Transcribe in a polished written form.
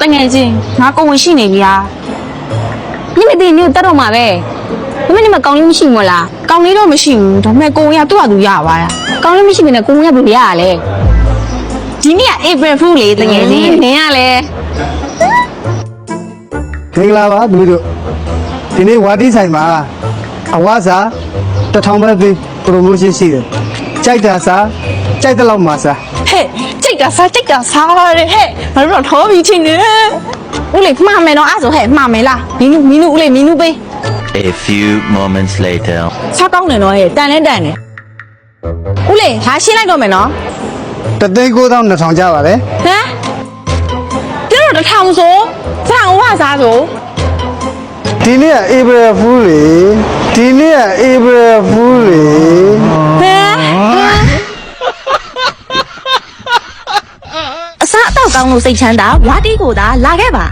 တငယ်ချင်းငါကိုဝင်ရှိနေပြီဟာညမသိနေတက်တော့မှာပဲမင်းမကောင်းလေးမရှိဘူးလားကောင်းလေးတော့မရှိဘူးဒါပေမဲ့ကိုဝင်ကသူ့ဟာသူရပါလားကောင်းလေးမရှိဘဲနဲ့ကိုဝင်ကဘယ်လိုရရလဲဒီနေ့က April Fool လေတငယ်ချင်းနင်ကလည်း မင်္ဂလာပါသူတို့ဒီနေ့ဝါတီဆိုင်မှာအဝါစာ1000ပဲပေး promotion ရှိတယ်ကြိုက်တာစားကြိုက်တဲ့လောက်မှာစား ဟဲ့ကြိတ်တာစားရဲဟဲ့ဘာလို့တော့ထောပြီးချင်းနေဦးလေးမှားမယ်နော်အဲ့ဆိုဟဲ့မှားမယ်လားမင်းနုဦးလေးမင်းနုပေး A few moments later. စားကောင်းတယ်နော်ဟဲ့တန်လဲတန်တယ်ဦးလေးဟာရှင်းလိုက်တော့မယ်နော် 1,9,200ကျပါလေ ဟမ်ပြောတော့1000ဆိုစားအောင်ဝစားဆို ဒီနေ့က April Fool လေဒီနေ့က April Fool လေ ဟမ်အစားအသောက်ကောင်းလို့စိတ်ချမ်းသာဝါတီကိုသာလာခဲ့ပါ